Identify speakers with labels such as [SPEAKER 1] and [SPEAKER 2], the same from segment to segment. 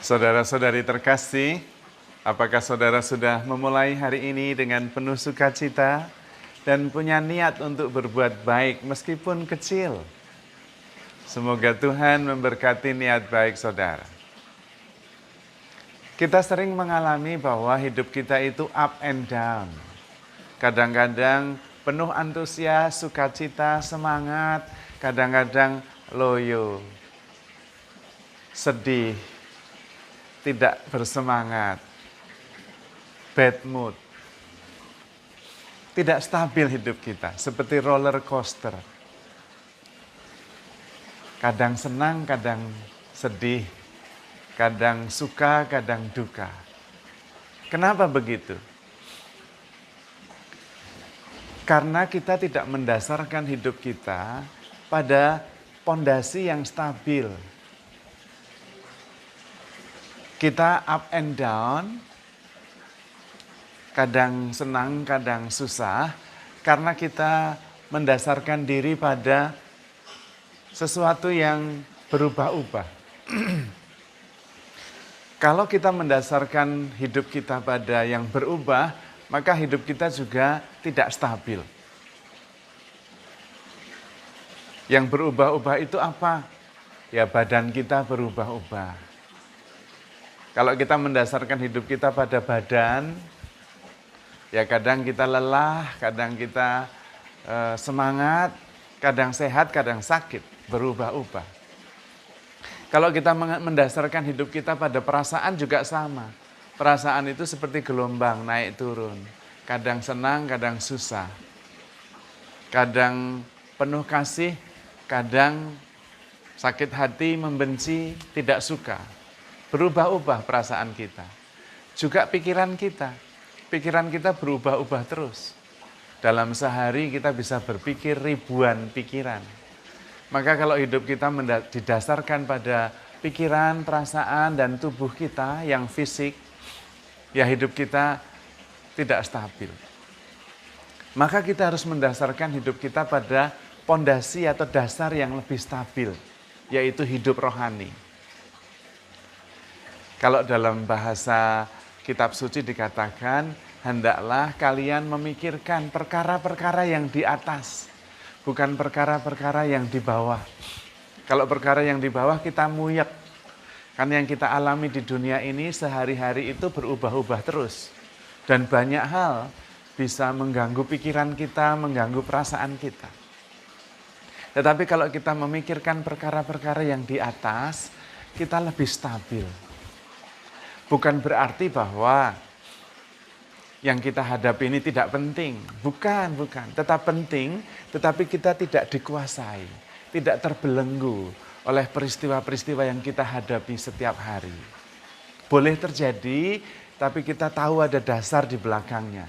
[SPEAKER 1] Saudara-saudari terkasih, apakah saudara sudah memulai hari ini dengan penuh sukacita dan punya niat untuk berbuat baik meskipun kecil? Semoga Tuhan memberkati niat baik saudara. Kita sering mengalami bahwa hidup kita itu up and down. Kadang-kadang penuh antusias, sukacita, semangat, kadang-kadang loyo, sedih, tidak bersemangat, bad mood. Tidak stabil hidup kita, seperti roller coaster. Kadang senang, kadang sedih, kadang suka, kadang duka. Kenapa begitu? Karena kita tidak mendasarkan hidup kita pada pondasi yang stabil. Kita up and down, kadang senang, kadang susah, karena kita mendasarkan diri pada sesuatu yang berubah-ubah. Kalau kita mendasarkan hidup kita pada yang berubah, maka hidup kita juga tidak stabil. Yang berubah-ubah itu apa? Ya, badan kita berubah-ubah. Kalau kita mendasarkan hidup kita pada badan, ya kadang kita lelah, kadang kita semangat, kadang sehat, kadang sakit, berubah-ubah. Kalau kita mendasarkan hidup kita pada perasaan juga sama. Perasaan itu seperti gelombang naik turun. Kadang senang, kadang susah. Kadang penuh kasih, kadang sakit hati, membenci, tidak suka. Berubah-ubah perasaan kita. Juga pikiran kita. Pikiran kita berubah-ubah terus. Dalam sehari kita bisa berpikir ribuan pikiran. Maka kalau hidup kita didasarkan pada pikiran, perasaan, dan tubuh kita yang fisik, ya hidup kita tidak stabil. Maka kita harus mendasarkan hidup kita pada pondasi atau dasar yang lebih stabil, yaitu hidup rohani. Kalau dalam bahasa kitab suci dikatakan, hendaklah kalian memikirkan perkara-perkara yang di atas, bukan perkara-perkara yang di bawah. Kalau perkara yang di bawah kita muyek. Kan yang kita alami di dunia ini sehari-hari itu berubah-ubah terus. Dan banyak hal bisa mengganggu pikiran kita, mengganggu perasaan kita. Tetapi kalau kita memikirkan perkara-perkara yang di atas, kita lebih stabil. Bukan berarti bahwa yang kita hadapi ini tidak penting. Bukan. Tetap penting, tetapi kita tidak dikuasai, tidak terbelenggu oleh peristiwa-peristiwa yang kita hadapi setiap hari. Boleh terjadi, tapi kita tahu ada dasar di belakangnya.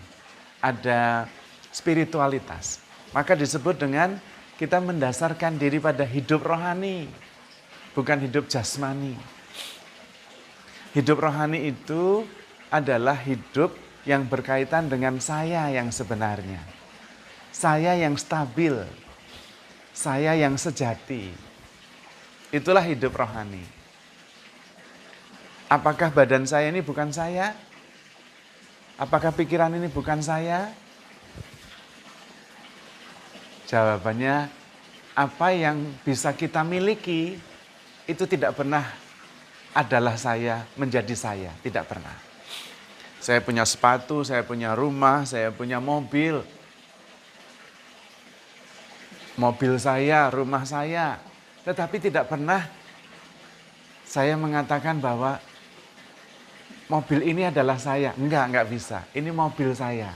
[SPEAKER 1] Ada spiritualitas. Maka disebut dengan kita mendasarkan diri pada hidup rohani, bukan hidup jasmani. Hidup rohani itu adalah hidup yang berkaitan dengan saya yang sebenarnya. Saya yang stabil. Saya yang sejati. Itulah hidup rohani. Apakah badan saya ini bukan saya? Apakah pikiran ini bukan saya? Jawabannya, apa yang bisa kita miliki itu tidak pernah adalah saya, menjadi saya. Tidak pernah. Saya punya sepatu, saya punya rumah, saya punya mobil. Mobil saya, rumah saya. Tetapi tidak pernah saya mengatakan bahwa mobil ini adalah saya. Enggak bisa. Ini mobil saya.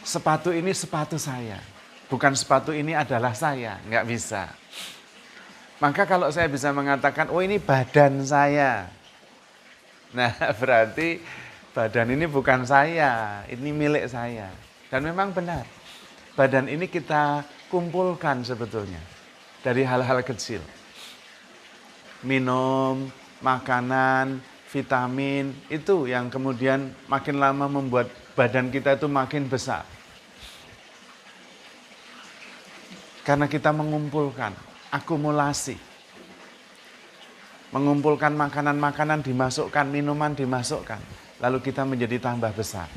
[SPEAKER 1] Sepatu ini sepatu saya. Bukan sepatu ini adalah saya. Enggak bisa. Maka kalau saya bisa mengatakan, oh ini badan saya. Nah berarti badan ini bukan saya. Ini milik saya. Dan memang benar. Badan ini kita kumpulkan sebetulnya. Dari hal-hal kecil. Minum, makanan, vitamin, itu yang kemudian makin lama membuat badan kita itu makin besar. Karena kita mengumpulkan, akumulasi. mengumpulkan makanan-makanan dimasukkan, minuman dimasukkan. Lalu kita menjadi tambah besar.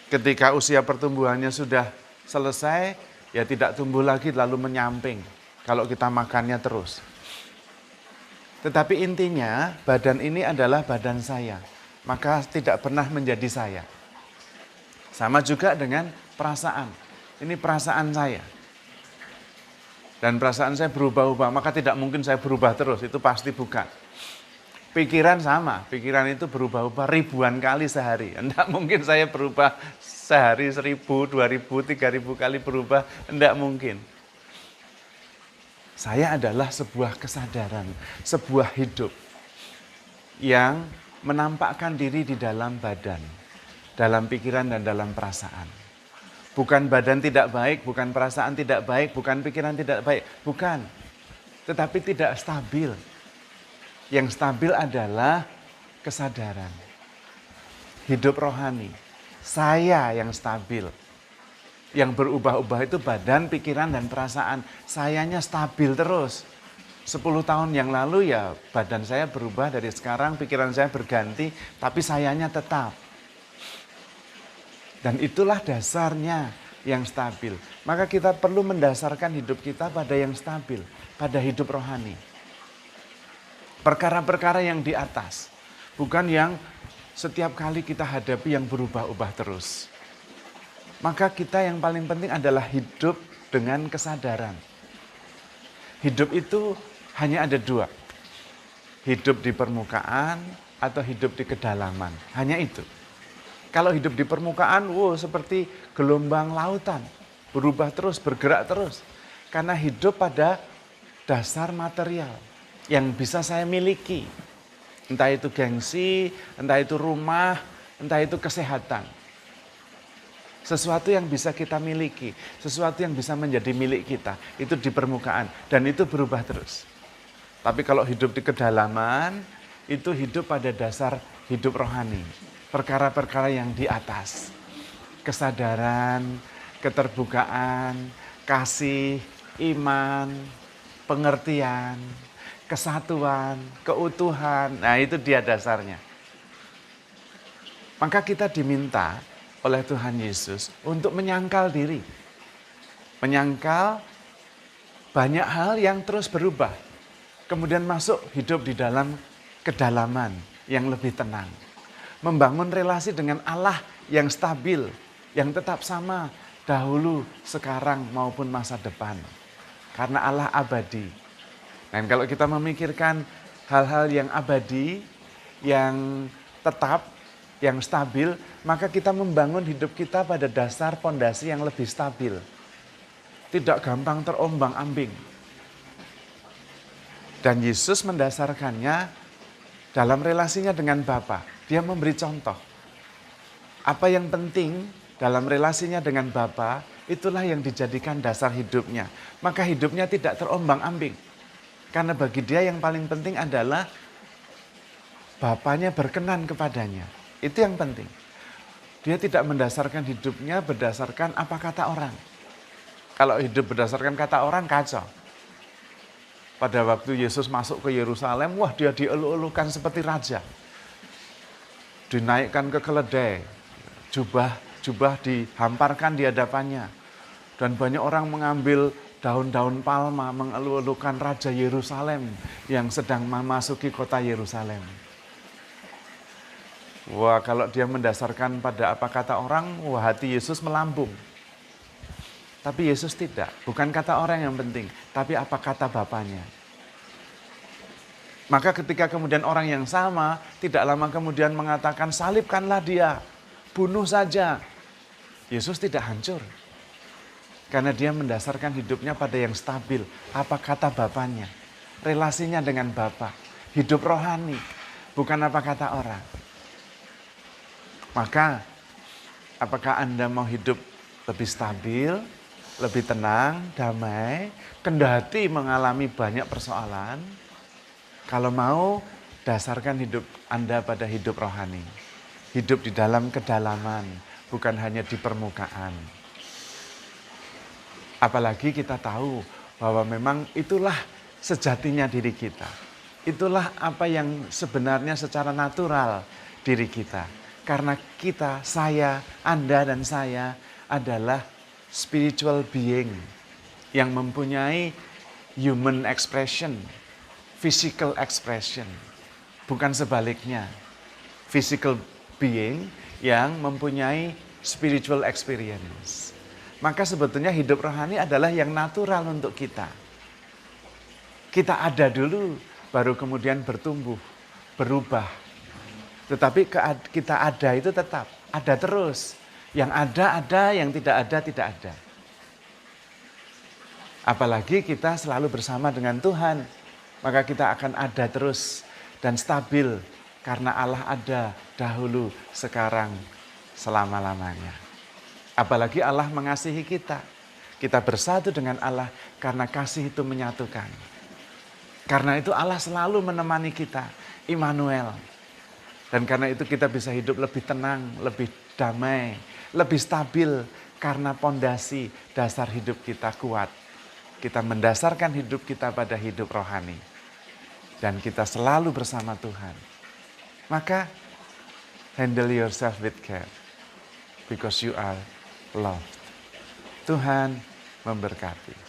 [SPEAKER 1] Ketika usia pertumbuhannya sudah selesai, ya tidak tumbuh lagi lalu menyamping kalau kita makannya terus. Tetapi intinya badan ini adalah badan saya, maka tidak pernah menjadi saya. Sama juga dengan perasaan, ini perasaan saya. Dan perasaan saya berubah-ubah, maka tidak mungkin saya berubah terus, itu pasti bukan. Pikiran sama, pikiran itu berubah-ubah ribuan kali sehari. Tidak mungkin saya berubah sehari 1000, 2000, 3000 kali berubah, tidak mungkin. Saya adalah sebuah kesadaran, sebuah hidup yang menampakkan diri di dalam badan, dalam pikiran dan dalam perasaan. Bukan badan tidak baik, bukan perasaan tidak baik, bukan pikiran tidak baik, bukan. Tetapi tidak stabil. Yang stabil adalah kesadaran, hidup rohani. Saya yang stabil. Yang berubah-ubah itu badan, pikiran, dan perasaan. Sayanya stabil terus. 10 tahun yang lalu ya badan saya berubah dari sekarang, pikiran saya berganti, tapi sayanya tetap. Dan itulah dasarnya yang stabil. Maka kita perlu mendasarkan hidup kita pada yang stabil, pada hidup rohani. Perkara-perkara yang di atas, bukan yang setiap kali kita hadapi yang berubah-ubah terus. Maka kita yang paling penting adalah hidup dengan kesadaran. Hidup itu hanya ada 2. Hidup di permukaan atau hidup di kedalaman. Hanya itu. Kalau hidup di permukaan, seperti gelombang lautan. Berubah terus, bergerak terus. Karena hidup pada dasar material yang bisa saya miliki. Entah itu gengsi, entah itu rumah, entah itu kesehatan. Sesuatu yang bisa kita miliki, sesuatu yang bisa menjadi milik kita, itu di permukaan. Dan itu berubah terus. Tapi kalau hidup di kedalaman, itu hidup pada dasar hidup rohani. Perkara-perkara yang di atas. Kesadaran, keterbukaan, kasih, iman, pengertian, kesatuan, keutuhan. Nah itu dia dasarnya. Maka kita diminta oleh Tuhan Yesus untuk menyangkal diri. Menyangkal banyak hal yang terus berubah. Kemudian masuk hidup di dalam kedalaman yang lebih tenang. Membangun relasi dengan Allah yang stabil, yang tetap sama dahulu, sekarang maupun masa depan. Karena Allah abadi. Dan kalau kita memikirkan hal-hal yang abadi, yang tetap, yang stabil, maka kita membangun hidup kita pada dasar fondasi yang lebih stabil. Tidak gampang terombang-ambing. Dan Yesus mendasarkannya dalam relasinya dengan Bapa. Dia memberi contoh. Apa yang penting dalam relasinya dengan Bapa, itulah yang dijadikan dasar hidupnya. Maka hidupnya tidak terombang-ambing. Karena bagi dia yang paling penting adalah Bapaknya berkenan kepadanya. Itu yang penting. Dia tidak mendasarkan hidupnya berdasarkan apa kata orang. Kalau hidup berdasarkan kata orang, kacau. Pada waktu Yesus masuk ke Yerusalem, dia dieluk-elukan seperti raja. Dinaikkan ke keledai, jubah dihamparkan di hadapannya. Dan banyak orang mengambil daun-daun palma mengeluk-elukan Raja Yerusalem yang sedang memasuki kota Yerusalem. Kalau dia mendasarkan pada apa kata orang, hati Yesus melambung. Tapi Yesus tidak, bukan kata orang yang penting, tapi apa kata Bapaknya. Maka ketika kemudian orang yang sama, tidak lama kemudian mengatakan, salibkanlah dia, bunuh saja. Yesus tidak hancur. Karena dia mendasarkan hidupnya pada yang stabil. Apa kata Bapaknya. Relasinya dengan Bapa. Hidup rohani. Bukan apa kata orang. Maka apakah Anda mau hidup lebih stabil, lebih tenang, damai, kendati mengalami banyak persoalan? Kalau mau, dasarkan hidup Anda pada hidup rohani. Hidup di dalam kedalaman, bukan hanya di permukaan. Apalagi kita tahu bahwa memang itulah sejatinya diri kita. Itulah apa yang sebenarnya secara natural diri kita. Karena kita, saya, Anda dan saya adalah spiritual being yang mempunyai human expression, physical expression. Bukan sebaliknya. Physical being yang mempunyai spiritual experience. Maka sebetulnya hidup rohani adalah yang natural untuk kita. Kita ada dulu, baru kemudian bertumbuh, berubah. Tetapi kita ada itu tetap, ada terus. Yang ada, yang tidak ada. Apalagi kita selalu bersama dengan Tuhan, maka kita akan ada terus dan stabil. Karena Allah ada dahulu, sekarang, selama-lamanya. Apalagi Allah mengasihi kita. Kita bersatu dengan Allah karena kasih itu menyatukan. Karena itu Allah selalu menemani kita, Immanuel. Dan karena itu kita bisa hidup lebih tenang, lebih damai, lebih stabil. Karena pondasi dasar hidup kita kuat. Kita mendasarkan hidup kita pada hidup rohani. Dan kita selalu bersama Tuhan. Maka, handle yourself with care. Because you are loved. Tuhan memberkati.